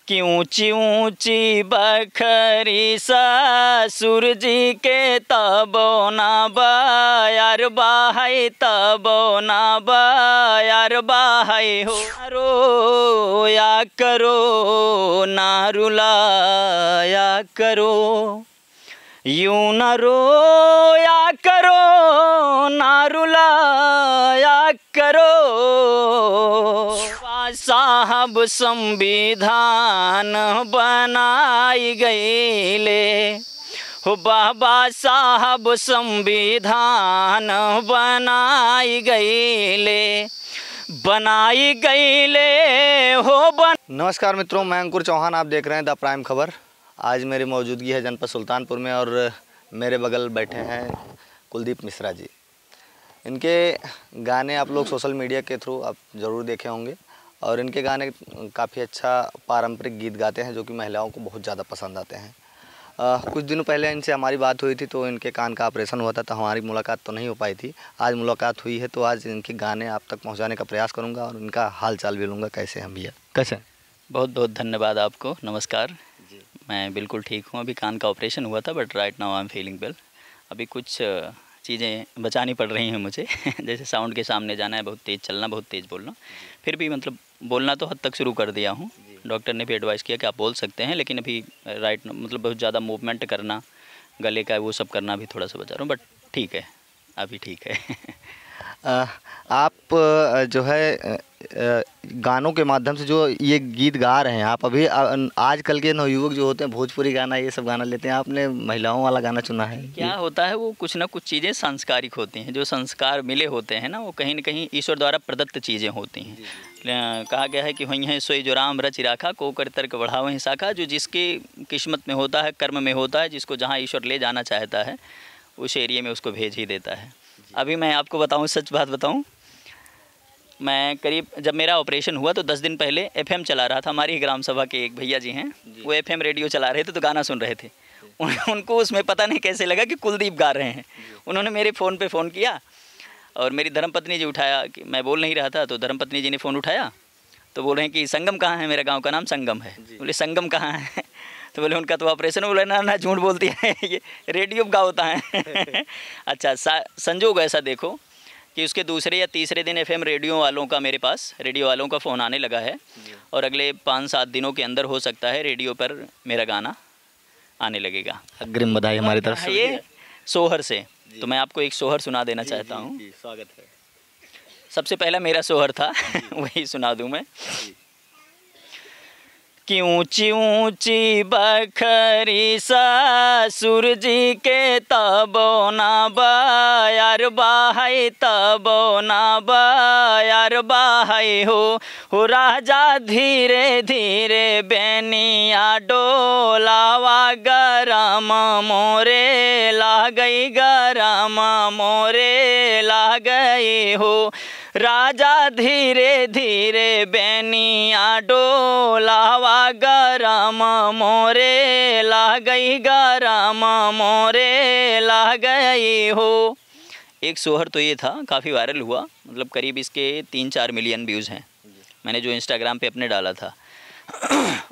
कि ऊंची ऊंची बखरी ससुर जी के तबो ना बायार बाहाई तबो ना बायार बाहाई हो। रोया करो ना रुलाया करो, यूं न रोया करो ना रुलाया करो। साहब संविधान बनाई गईले हो, बाबा साहब संविधान बनाई गईले हो नमस्कार मित्रों, मैं अंकुर चौहान, आप देख रहे हैं द प्राइम खबर। आज मेरी मौजूदगी है जनपद सुल्तानपुर में और मेरे बगल बैठे हैं कुलदीप मिश्रा जी। इनके गाने आप लोग सोशल मीडिया के थ्रू आप ज़रूर देखे होंगे और इनके गाने काफ़ी अच्छा पारंपरिक गीत गाते हैं जो कि महिलाओं को बहुत ज़्यादा पसंद आते हैं। कुछ दिनों पहले इनसे हमारी बात हुई थी तो इनके कान का ऑपरेशन हुआ था, तो हमारी मुलाकात तो नहीं हो पाई थी। आज मुलाकात हुई है तो आज इनके गाने आप तक पहुंचाने का प्रयास करूंगा और इनका हाल चाल भी लूँगा। कैसे हैं भैया, कैसे? बहुत बहुत धन्यवाद आपको, नमस्कार जी। मैं बिल्कुल ठीक हूँ। अभी कान का ऑपरेशन हुआ था but right now I am feeling well. अभी कुछ चीज़ें बचानी पड़ रही हैं मुझे जैसे साउंड के सामने जाना है, बहुत तेज़ चलना, बहुत तेज़ बोलना। फिर भी मतलब बोलना तो हद तक शुरू कर दिया हूँ। डॉक्टर ने भी एडवाइस किया कि आप बोल सकते हैं, लेकिन अभी राइट मतलब बहुत ज़्यादा मूवमेंट करना, गले का वो सब करना भी थोड़ा सा बचा रहा हूँ, बट ठीक है, अभी ठीक है। आप जो है गानों के माध्यम से जो ये गीत गा रहे हैं आप, अभी आजकल के नवयुवक जो होते हैं भोजपुरी गाना ये सब गाना लेते हैं, आपने महिलाओं वाला गाना चुना है। क्या होता है, वो कुछ ना कुछ चीज़ें सांस्कारिक होती हैं, जो संस्कार मिले होते हैं ना, वो कहीं न कहीं ईश्वर द्वारा प्रदत्त चीज़ें होती हैं। कहा गया है कि वही है सोई जो राम रच राखा, को कर तर्क बढ़ाओ ही शाखा। जो जिसके किस्मत में होता है, कर्म में होता है, जिसको जहाँ ईश्वर ले जाना चाहता है उस एरिया में उसको भेज ही देता है। अभी मैं आपको बताऊँ, सच बात बताऊँ, मैं करीब जब मेरा ऑपरेशन हुआ तो 10 दिन पहले एफएम चला रहा था। हमारी ग्राम सभा के एक भैया जी हैं, वो एफएम रेडियो चला रहे थे तो गाना सुन रहे थे। उनको उसमें पता नहीं कैसे लगा कि कुलदीप गा रहे हैं। उन्होंने मेरे फ़ोन पे फ़ोन किया और मेरी धर्मपत्नी जी उठाया, कि मैं बोल नहीं रहा था तो धर्मपत्नी जी ने फ़ोन उठाया तो बोल रहे हैं कि संगम कहाँ है, मेरा गाँव का नाम संगम है। बोले संगम कहाँ है तो बोले उनका तो ऑपरेशन। बोले ना झूठ बोलती है, ये रेडियो का होता है। अच्छा, संजोग ऐसा देखो कि उसके दूसरे या तीसरे दिन एफएम रेडियो वालों का, मेरे पास रेडियो वालों का फ़ोन आने लगा है और अगले 5-7 दिनों के अंदर हो सकता है रेडियो पर मेरा गाना आने लगेगा। अग्रिम बधाई हमारी तरफ से। ये सोहर से, तो मैं आपको एक सोहर सुना देना चाहता हूँ। स्वागत है। सबसे पहला मेरा सोहर था वही सुना दूँ मैं। कि ऊंची ऊंची बखरी ससुर जी के तबो ना बायार बाहाई तबो ना बायार बाहाई हो। राजा धीरे धीरे बेनिया डोलावा, गरम मोरे ला गई, गरम मोरे ला गई हो। राजा धीरे धीरे बेनिया डोलावा, गरम मोरे ला गई, गरम मोरे ला गई हो। एक सोहर तो ये था, काफ़ी वायरल हुआ, मतलब करीब इसके 3-4 मिलियन व्यूज़ हैं। मैंने जो इंस्टाग्राम पे अपने डाला था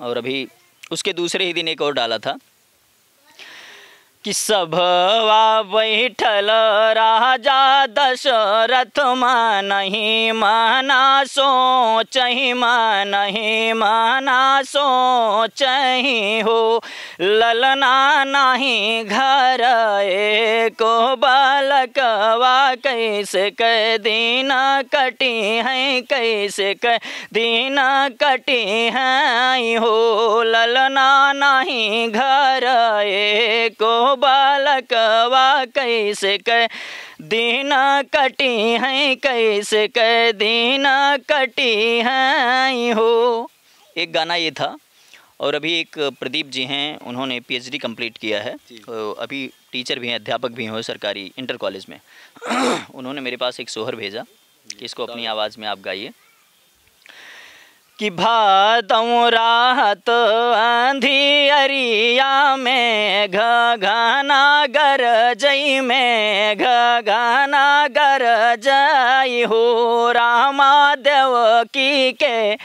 और अभी उसके दूसरे ही दिन एक और डाला था कि सभवा बैठल राजा दशरथ नहीं मना सोचहि, नहीं मना सोचहि हो। ललना नहीं घर एको बालकवा, कैसे कै दिन कटी हैं, कैसे कै दिन कटी हैं हो। ललना नहीं घर एको बालकवा, कैसे कै दिन कटी हैं, कैसे कै दिन कटी हैं हो। एक गाना ये था। और अभी एक प्रदीप जी हैं, उन्होंने पीएचडी कंप्लीट किया है, तो अभी टीचर भी हैं, अध्यापक भी हैं सरकारी इंटर कॉलेज में। उन्होंने मेरे पास एक सोहर भेजा कि इसको अपनी आवाज़ में आप गाइए। कि भादों रात अंधियरिया में घना गरजई, में घना गरजई हो। रामा देवकी के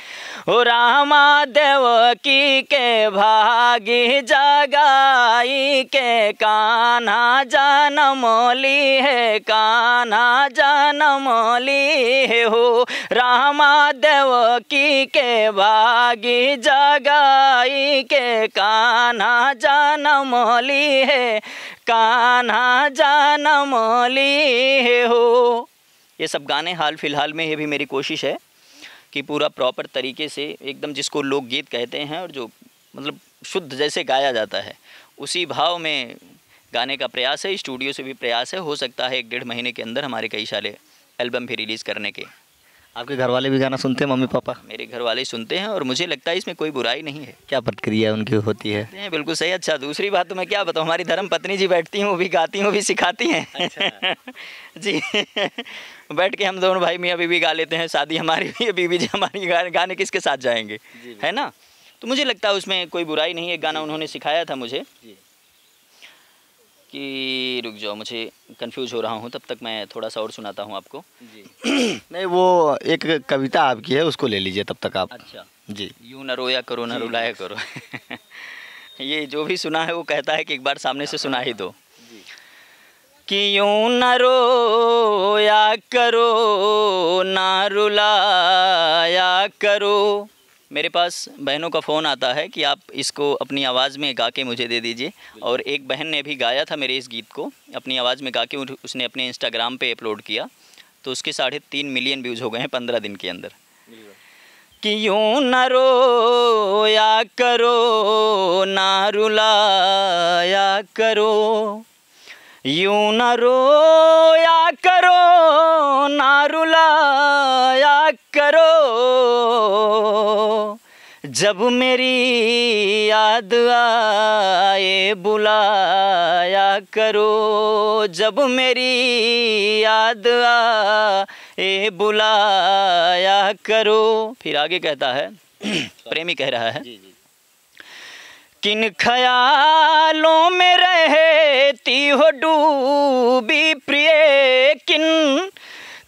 हो रामा देवकी के भागी जगाई के कान्हा जन्म ली है, कान्हा जन्म ली है हो। रामा देवकी के भागी जगाई के कान्हा जन्म ली है, कान्हा जन्म ली है हो। ये सब गाने हाल फिलहाल में, ये भी मेरी कोशिश है कि पूरा प्रॉपर तरीके से एकदम, जिसको लोकगीत कहते हैं और जो मतलब शुद्ध जैसे गाया जाता है उसी भाव में गाने का प्रयास है। स्टूडियो से भी प्रयास है, हो सकता है 1-1.5 महीने के अंदर हमारे कई सारे एल्बम भी रिलीज़ करने के। आपके घर वाले भी गाना सुनते हैं, मम्मी पापा? मेरे घर वाले सुनते हैं और मुझे लगता है इसमें कोई बुराई नहीं है। क्या प्रतिक्रिया उनकी होती है? बिल्कुल सही। अच्छा, दूसरी बात तो मैं क्या बताऊँ, हमारी धर्म पत्नी जी बैठती हैं, वो भी गाती हैं, वो भी सिखाती हैं। अच्छा। जी बैठ के हम दोनों भाई मियाँ बीवी गा लेते हैं। शादी हमारी भी है, बीवी जी हमारी, गाने किसके साथ जाएंगे, है ना। तो मुझे लगता है उसमें कोई बुराई नहीं है। गाना उन्होंने सिखाया था मुझे कि रुक जाओ, मुझे कंफ्यूज हो रहा हूँ, तब तक मैं थोड़ा सा और सुनाता हूँ आपको जी। नहीं, वो एक कविता आपकी है, उसको ले लीजिए तब तक आप। अच्छा जी। यूँ न रोया करो न रुलाया करो ये जो भी सुना है वो कहता है कि एक बार सामने से सुना ही दो कि यूँ न रोया करो न रुलाया करो। मेरे पास बहनों का फ़ोन आता है कि आप इसको अपनी आवाज़ में गा के मुझे दे दीजिए, और एक बहन ने भी गाया था मेरे इस गीत को अपनी आवाज़ में गा के, उसने अपने इंस्टाग्राम पे अपलोड किया, तो उसके 3.5 मिलियन व्यूज़ हो गए हैं 15 दिन के अंदर। कि यूँ न रोया करो न रुलाया करो, यूँ न रोया करो न रुलाया करो, जब मेरी याद आए बुलाया करो, जब मेरी याद आए बुलाया करो। फिर आगे कहता है प्रेमी कह रहा है, किन ख्यालों में रहती हो डूबी प्रिय, किन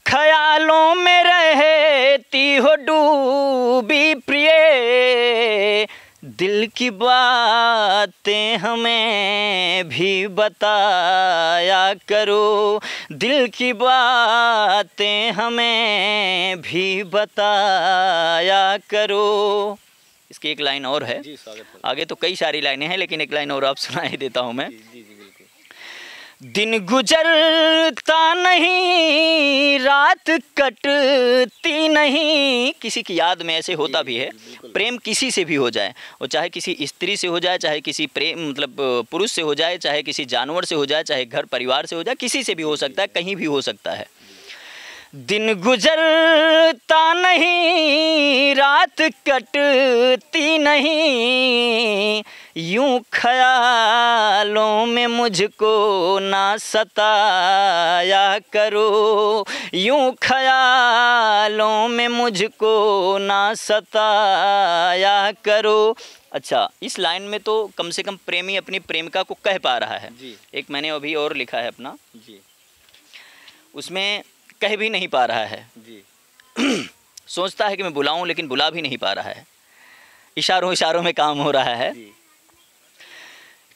ख्यालों में रहती हो डूबी प्रिय, दिल की बातें हमें भी बताया करो, दिल की बातें हमें भी बताया करो। इसकी एक लाइन और है जी, आगे तो कई सारी लाइनें हैं, लेकिन एक लाइन और आप सुना ही देता हूँ मैं। जी, दिन गुजरता नहीं, रात कटती नहीं, किसी की याद में ऐसे होता भी है। प्रेम किसी से भी हो जाए, और चाहे किसी स्त्री से हो जाए, चाहे किसी प्रेम मतलब पुरुष से हो जाए, चाहे किसी जानवर से हो जाए, चाहे घर परिवार से हो जाए, किसी से भी हो सकता है, कहीं भी हो सकता है। दिन गुजरता नहीं, रात कटती नहीं, यूं ख्यालों में मुझको ना सताया करो, यूं ख्यालों में मुझको ना सताया करो। अच्छा, इस लाइन में तो कम से कम प्रेमी अपनी प्रेमिका को कह पा रहा है जी। एक मैंने अभी और लिखा है अपना जी, उसमें कह भी नहीं पा रहा है जी। सोचता है कि मैं बुलाऊं, लेकिन बुला भी नहीं पा रहा है, इशारों इशारों में काम हो रहा है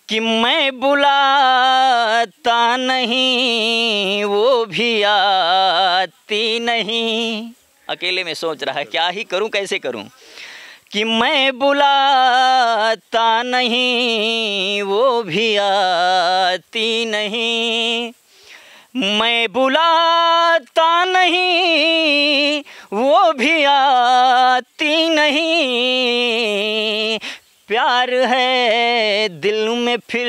कि मैं बुलाता नहीं वो भी आती नहीं। अकेले में सोच रहा है क्या ही करूं, कैसे करूं, कि मैं बुलाता नहीं वो भी आती नहीं, मैं बुलाता नहीं वो भी आती नहीं, प्यार है दिल में फिर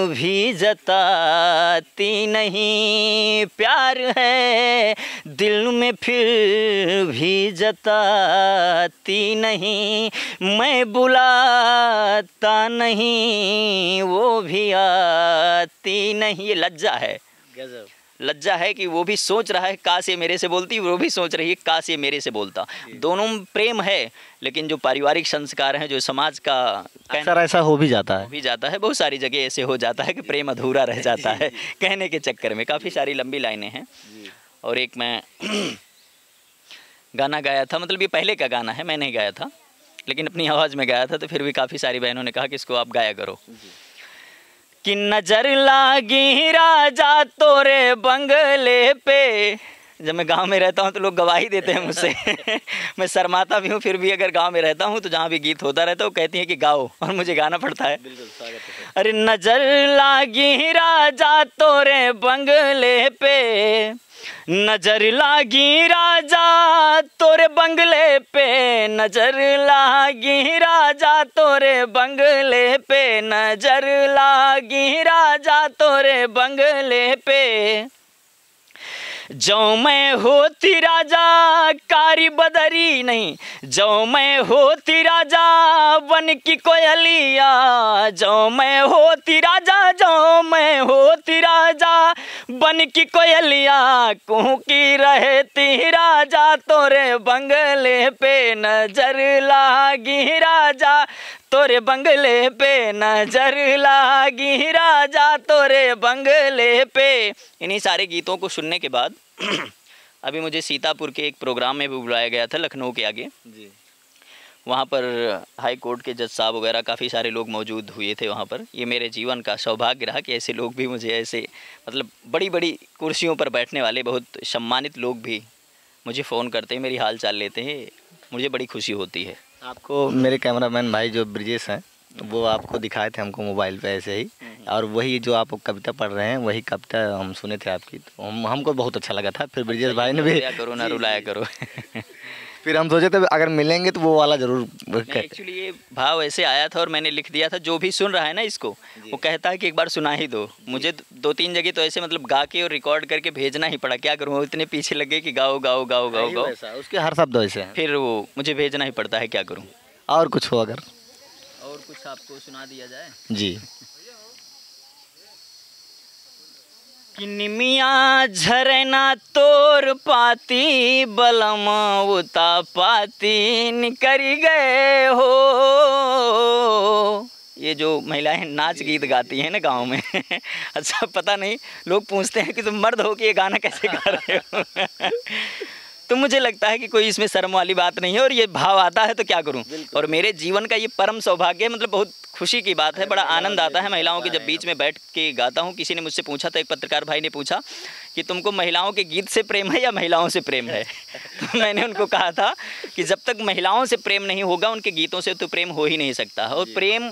भी जताती नहीं, प्यार है दिल में फिर भी जताती नहीं, मैं बुलाता नहीं वो भी आती नहीं। ये लज्जा है, लज्जा है कि वो भी सोच रहा है काश ये मेरे से बोलती, वो भी सोच रही है काश ये मेरे से बोलता। दोनों प्रेम है, लेकिन जो पारिवारिक संस्कार हैं, जो समाज का अक्सर ऐसा हो भी जाता है, बहुत सारी जगह ऐसे हो जाता है कि प्रेम अधूरा रह जाता है कहने के चक्कर में। काफ़ी सारी लंबी लाइनें हैं, और एक मैं गाना गाया था, मतलब ये पहले का गाना है, मैं नहीं गाया था लेकिन अपनी आवाज़ में गाया था, तो फिर भी काफ़ी सारी बहनों ने कहा कि इसको आप गाया करो। कि नजर लागी राजा तोरे बंगले पे। जब मैं गांव में रहता हूं तो लोग गवाही देते हैं मुझसे मैं शर्माता भी हूं, फिर भी अगर गांव में रहता हूं तो जहां भी गीत होता रहता है वो कहती हैं कि गाओ, और मुझे गाना पड़ता है। बिल्कुल स्वागत है। अरे नजर लागी राजा तोरे बंगले पे, नजर लागी राजा तोरे बंगले पे, नजर लागी राजा तोरे बंगले पे, नजर लागी राजा तोरे बंगले पे। जो मैं होती राजा कारी बदरी नहीं, जो मैं होती राजा वन की कोयलिया, जो मैं होती राजा, जो मैं होती राजा बन की कोयलिया, कुहू की रहती राजा तोरे बंगले पे, नजर लागी राजा तोरे बंगले पे, नजर लागी राजा तोरे बंगले पे। इन्हीं सारे गीतों को सुनने के बाद अभी मुझे सीतापुर के एक प्रोग्राम में भी बुलाया गया था, लखनऊ के आगे जी। वहाँ पर हाई कोर्ट के जज साहब वगैरह काफ़ी सारे लोग मौजूद हुए थे वहाँ पर। ये मेरे जीवन का सौभाग्य रहा कि ऐसे लोग भी मुझे, ऐसे मतलब बड़ी बड़ी कुर्सियों पर बैठने वाले बहुत सम्मानित लोग भी मुझे फ़ोन करते हैं, मेरी हाल चाल लेते हैं, मुझे बड़ी खुशी होती है। आपको मेरे कैमरामैन भाई जो ब्रिजेश हैं वो आपको दिखाए थे हमको मोबाइल पे ऐसे ही, और वही जो आप कविता पढ़ रहे हैं वही कविता हम सुने थे आपकी, तो हमको बहुत अच्छा लगा था। फिर ब्रिजेश भाई ने भी करो ना रुलाया करो फिर हम सोचे थे अगर मिलेंगे तो वो वाला ज़रूर एक्चुअली ये भाव ऐसे आया था और मैंने लिख दिया था। जो भी सुन रहा है ना इसको, वो कहता है कि एक बार सुना ही दो। मुझे 2-3 जगह तो ऐसे मतलब गा के और रिकॉर्ड करके भेजना ही पड़ा, क्या करूँ, इतने पीछे लगे कि गाओ गाओ गाओ गाओ गाओ, उसके हर शब्द वैसे हैं, फिर वो मुझे भेजना ही पड़ता है, क्या करूँ। और कुछ हो अगर और कुछ आपको सुना दिया जाए जी। कि निमिया झरना तोर पाती बलम उता पाती निकरी गए हो। ये जो महिलाएं नाच गीत गाती हैं ना गांव में अच्छा पता नहीं, लोग पूछते हैं कि तुम मर्द हो कि ये गाना कैसे गा रहे हो तो मुझे लगता है कि कोई इसमें शर्म वाली बात नहीं है, और ये भाव आता है तो क्या करूं। और मेरे जीवन का ये परम सौभाग्य है, मतलब बहुत खुशी की बात है, बड़ा आनंद आता है महिलाओं के जब बीच में बैठ के गाता हूं। किसी ने मुझसे पूछा था, एक पत्रकार भाई ने पूछा कि तुमको महिलाओं के गीत से प्रेम है या महिलाओं से प्रेम है तो मैंने उनको कहा था कि जब तक महिलाओं से प्रेम नहीं होगा उनके गीतों से तो प्रेम हो ही नहीं सकता। और प्रेम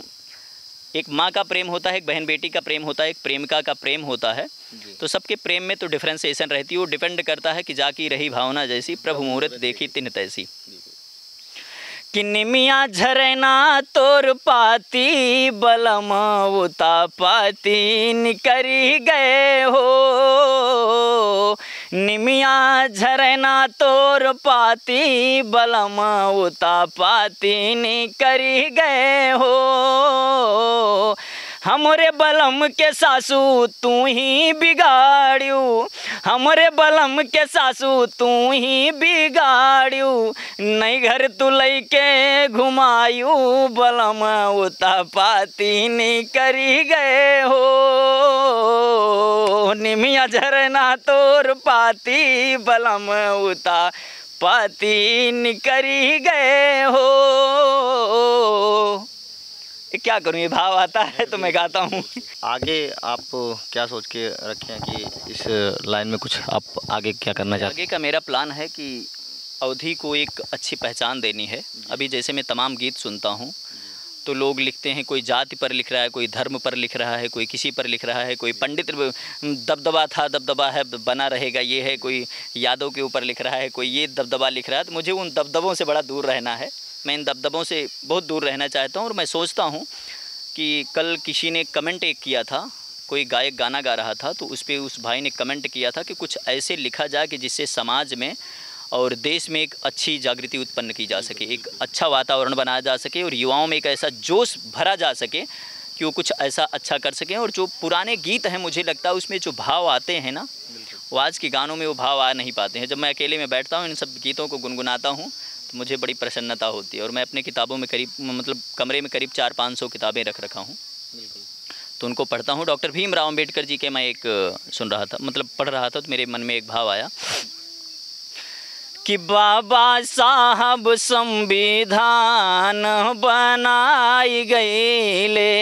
एक माँ का प्रेम होता है, एक बहन बेटी का प्रेम होता है, एक प्रेमिका का प्रेम होता है। तो सबके प्रेम में तो डिफ्रेंसिएशन रहती है, वो डिपेंड करता है कि जाकी रही भावना जैसी प्रभु मुहूर्त देखी तिन तैसी। कि निमिया झरना तोर पाती बलम उता पाती निकरी गए हो। निमिया झरना तोर पाती बलम उता पाती निकरी गए हो। हमरे बलम के सासू तू ही बिगाड़ू, हमरे बलम के सासू तू ही बिगाड़ू, नहीं घर तू लैके घुमायू बलम उता पाती नहीं करी गए हो। निमिया झरना तोर पाती बलम उता पाती निकरी गए हो। क्या करूं, ये भाव आता है तो मैं गाता हूं। आगे आप क्या सोच के रखे हैं कि इस लाइन में कुछ आप आगे क्या करना चाहते हैं? आगे का मेरा प्लान है कि अवधी को एक अच्छी पहचान देनी है। अभी जैसे मैं तमाम गीत सुनता हूं तो लोग लिखते हैं, कोई जाति पर लिख रहा है, कोई धर्म पर लिख रहा है, कोई किसी पर लिख रहा है, कोई पंडित दबदबा था दबदबा है बना रहेगा ये है, कोई यादों के ऊपर लिख रहा है, कोई ये दबदबा लिख रहा है। तो मुझे उन दबदबों से बड़ा दूर रहना है, मैं इन दबदबों से बहुत दूर रहना चाहता हूँ। और मैं सोचता हूँ कि कल किसी ने कमेंट एक किया था, कोई गायक गाना गा रहा था तो उस पर उस भाई ने कमेंट किया था कि कुछ ऐसे लिखा जाए कि जिससे समाज में और देश में एक अच्छी जागृति उत्पन्न की जा सके, एक अच्छा वातावरण बनाया जा सके और युवाओं में एक ऐसा जोश भरा जा सके कि वो कुछ ऐसा अच्छा कर सकें। और जो पुराने गीत हैं मुझे लगता है उसमें जो भाव आते हैं ना, वो आज के गानों में वो भाव आ नहीं पाते हैं। जब मैं अकेले में बैठता हूँ इन सब गीतों को गुनगुनाता हूँ तो मुझे बड़ी प्रसन्नता होती है। और मैं अपने किताबों में करीब मतलब कमरे में करीब 400-500 किताबें रख रखा हूँ, तो उनको पढ़ता हूँ। डॉक्टर भीमराव अम्बेडकर जी के मैं एक सुन रहा था, मतलब पढ़ रहा था, तो मेरे मन में एक भाव आया कि बाबा साहब संविधान बनाई गईले,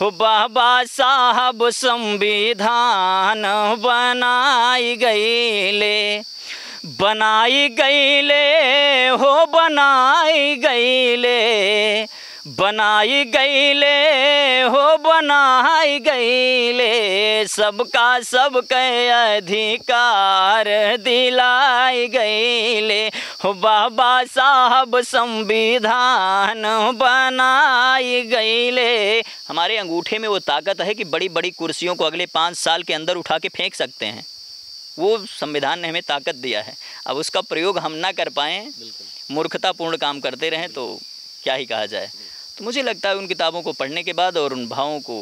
हो बाबा साहब संविधान बनाई गईले, बनाई गईले हो बनाई गईले, बनाई गईले हो बनाई गईले, सबका सबके अधिकार दिलाई गईले, हो बाबा साहब संविधान बनाई गईले। हमारे अंगूठे में वो ताकत है कि बड़ी बड़ी कुर्सियों को अगले 5 साल के अंदर उठा के फेंक सकते हैं, वो संविधान ने हमें ताकत दिया है। अब उसका प्रयोग हम ना कर पाएँ, मूर्खतापूर्ण काम करते रहें तो क्या ही कहा जाए। तो मुझे लगता है उन किताबों को पढ़ने के बाद और उन भावों को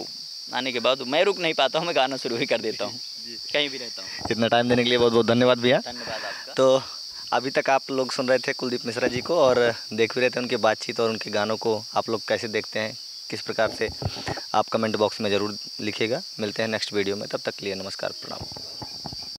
आने के बाद मैं रुक नहीं पाता हूँ, मैं गाना शुरू ही कर देता हूँ कहीं भी रहता हूँ। इतना टाइम देने के लिए बहुत बहुत धन्यवाद भैया। धन्यवाद आपका। तो अभी तक आप लोग सुन रहे थे कुलदीप मिश्रा जी को और देख भी रहे थे उनकी बातचीत और उनके गानों को आप लोग कैसे देखते हैं, किस प्रकार से, आप कमेंट बॉक्स में ज़रूर लिखिएगा। मिलते हैं नेक्स्ट वीडियो में, तब तक के लिए नमस्कार, प्रणाम।